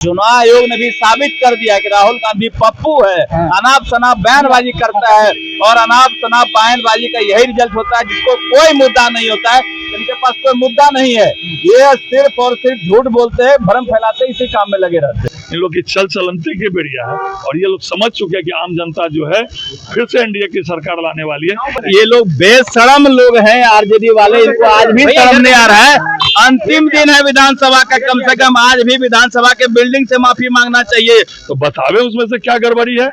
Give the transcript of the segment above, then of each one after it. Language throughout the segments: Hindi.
चुनाव आयोग ने भी साबित कर दिया कि राहुल गांधी पप्पू है, अनाप शनाप बयानबाजी करता है और अनाप शनाप बयानबाजी का यही रिजल्ट होता है जिसको कोई मुद्दा नहीं होता है। इनके पास कोई मुद्दा नहीं है, ये सिर्फ और सिर्फ झूठ बोलते हैं, भ्रम फैलाते हैं, इसी काम में लगे रहते हैं। इन लोग की चल चलंती की बेड़िया है और ये लोग समझ चुके हैं कि आम जनता जो है फिर से एनडीए की सरकार लाने वाली है। ये लोग बेशरम लोग हैं, आरजेडी वाले, इनको आज भी शर्म नहीं आ रहा है। अंतिम दिन है विधानसभा का, कम से कम आज भी विधानसभा के बिल्डिंग से माफी मांगना चाहिए। तो बतावे उसमें से क्या गड़बड़ी है,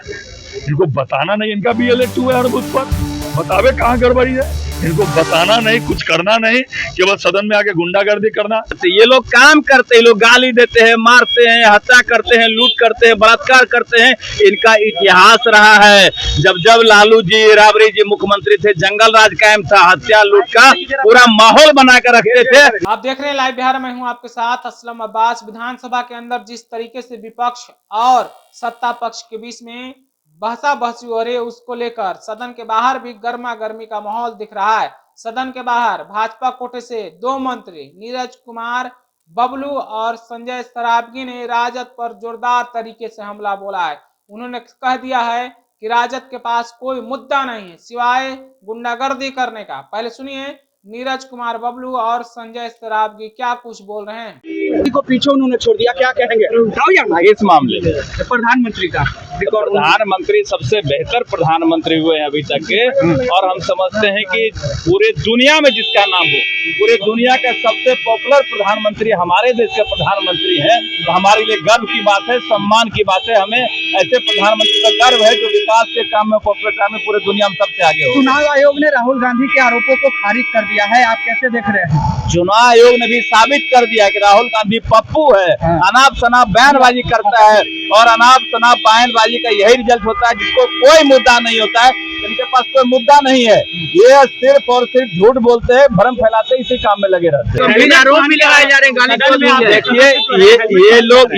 इनको बताना नहीं। इनका भी इलेक्ट हुआ है हर बूथ पर, बतावे कहाँ गड़बड़ी है। इनको बताना नहीं, कुछ करना नहीं, केवल सदन में आके गुंडागर्दी करना। ये लोग काम करते हैं, लोग गाली देते हैं, मारते हैं, हत्या करते हैं, लूट करते हैं, बलात्कार करते हैं। इनका इतिहास रहा है। जब जब लालू जी, राबड़ी जी मुख्यमंत्री थे, जंगल राज कायम था, हत्या लूट का पूरा माहौल बना कर रखते थे। आप देख रहे हैं लाइव बिहार, मैं हूं आपके साथ असलम अब्बास। विधानसभा के अंदर जिस तरीके से विपक्ष और सत्ता पक्ष के बीच में बहसा बहसी हो रही है, उसको लेकर सदन के बाहर भी गर्मा गर्मी का माहौल दिख रहा है। सदन के बाहर भाजपा कोटे से दो मंत्री नीरज कुमार बबलू और संजय सरावगी ने राजद पर जोरदार तरीके से हमला बोला है। उन्होंने कह दिया है कि राजद के पास कोई मुद्दा नहीं है सिवाय गुंडागर्दी करने का। पहले सुनिए नीरज कुमार बबलू और संजय सरावगी क्या कुछ बोल रहे हैं। को पीछे उन्होंने छोड़ दिया, क्या कहेंगे इस मामले में प्रधानमंत्री का? प्रधानमंत्री सबसे बेहतर प्रधानमंत्री हुए हैं अभी तक के, और हम समझते हैं कि पूरे दुनिया में जिसका नाम हो, पूरे दुनिया का सबसे पॉपुलर प्रधानमंत्री हमारे देश के प्रधानमंत्री हैं। तो हमारे लिए गर्व की बात है, सम्मान की बात है। हमें ऐसे प्रधानमंत्री का गर्व है जो विकास के काम में, पॉपुलर में पूरे दुनिया में सबसे आगे हो। चुनाव आयोग ने राहुल गांधी के आरोपों को खारिज कर दिया है, आप कैसे देख रहे हैं? चुनाव आयोग ने भी साबित कर दिया कि राहुल गांधी पप्पू है, अनाप शनाप बयानबाजी करता है और अनाप शनाप बयानबाजी का यही रिजल्ट होता है जिसको कोई मुद्दा नहीं होता है। इनके पास कोई मुद्दा नहीं है, ये सिर्फ और सिर्फ झूठ बोलते हैं, भ्रम फैलाते हैं, इसी काम में लगे रहते हैं। आरोप भी लगाए जा रहे हैं। देखिए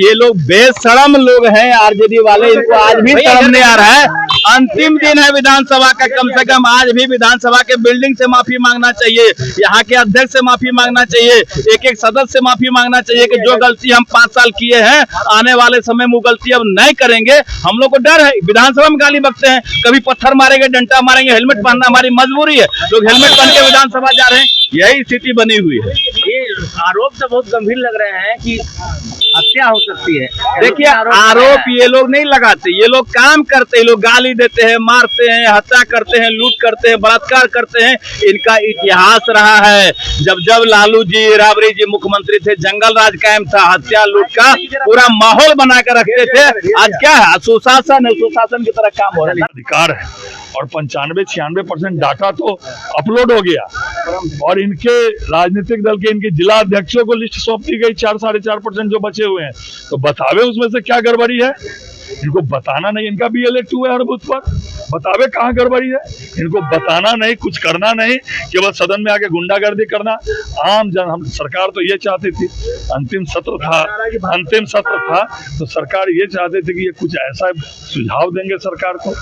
ये लोग बेशरम लोग हैं, आरजेडी वाले, इनको आज भी शर्म नहीं आ रहा है। अंतिम दिन है विधानसभा का, कम से कम आज भी विधानसभा के बिल्डिंग से माफी मांगना चाहिए, यहाँ के अध्यक्ष से माफी मांगना चाहिए, एक एक सदस्य से माफी मांगना चाहिए कि जो गलती हम 5 साल किए हैं, आने वाले समय में वो गलती अब नहीं करेंगे। हम लोग को डर है, विधानसभा में गाली बकते हैं, कभी पत्थर मारेंगे, डंडा मारेंगे, हेलमेट पहनना हमारी मजबूरी है, लोग हेलमेट पहन के विधानसभा जा रहे हैं, यही स्थिति बनी हुई है। ये आरोप तो बहुत गंभीर लग रहे हैं कि हत्या हो सकती है। देखिए आरोप ये लोग नहीं लगाते, ये लोग काम करते हैं, लोग गाली देते हैं, मारते हैं, हत्या करते हैं, लूट करते हैं, बलात्कार करते हैं। इनका इतिहास रहा है। जब जब लालू जी, राबड़ी जी मुख्यमंत्री थे, जंगल राज कायम था, हत्या लूट का पूरा माहौल बना कर रखते थे। आज क्या है, सुशासन है, सुशासन की तरह काम हो रहा है। अधिकार है और 95-96% डाटा तो अपलोड हो गया और इनके राजनीतिक दल के, इनके जिला अध्यक्षों को लिस्ट सौंप दी गई 4-4.5% जो बचे हुए हैं। तो बतावे उसमें से क्या गड़बड़ी है, इनको बताना नहीं। इनका भी इलेक्ट हुआ है हर बूथ पर, बतावे कहाँ गड़बड़ी है। इनको बताना नहीं, कुछ करना नहीं, केवल सदन में आके गुंडागर्दी करना। आम जन, हम सरकार तो ये चाहती थी, अंतिम सत्र था तो सरकार ये चाहते थे कि ये कुछ ऐसा सुझाव देंगे सरकार को,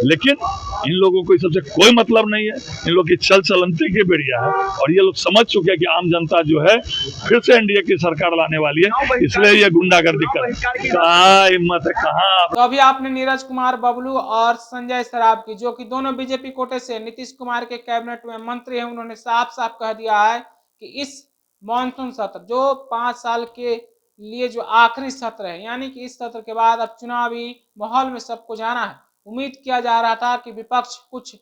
लेकिन इन लोगों को सबसे कोई मतलब नहीं है। इन लोग की चल चलंती की बेड़िया है और ये लोग समझ चुके हैं कि आम जनता जो है फिर से एनडीए की सरकार लाने वाली है, इसलिए ये गुंडागर्दी कर। कहाँ हिम्मत है, कहाँ। तो अभी आपने नीरज कुमार बबलू और संजय सरावगी, जो कि दोनों बीजेपी कोटे से नीतीश कुमार के कैबिनेट में मंत्री हैं, उन्होंने साफ साफ कह दिया है कि इस मॉनसून सत्र, जो 5 साल के लिए जो आखिरी सत्र है, यानी कि इस सत्र के बाद अब चुनावी माहौल में सबको जाना है। उम्मीद किया जा रहा था कि विपक्ष कुछ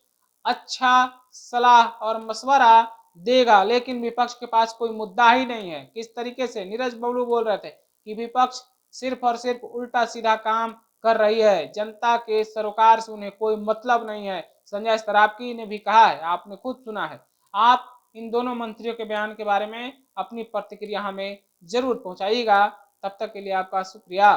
अच्छा सलाह और मशवरा देगा, लेकिन विपक्ष के पास कोई मुद्दा ही नहीं है। किस तरीके से नीरज बबलू बोल रहे थे कि विपक्ष सिर्फ और सिर्फ उल्टा सीधा काम कर रही है, जनता के सरोकार से उन्हें कोई मतलब नहीं है। संजय सरावगी ने भी कहा है, आपने खुद सुना है। आप इन दोनों मंत्रियों के बयान के बारे में अपनी प्रतिक्रिया हमें जरूर पहुंचाइएगा। तब तक के लिए आपका शुक्रिया।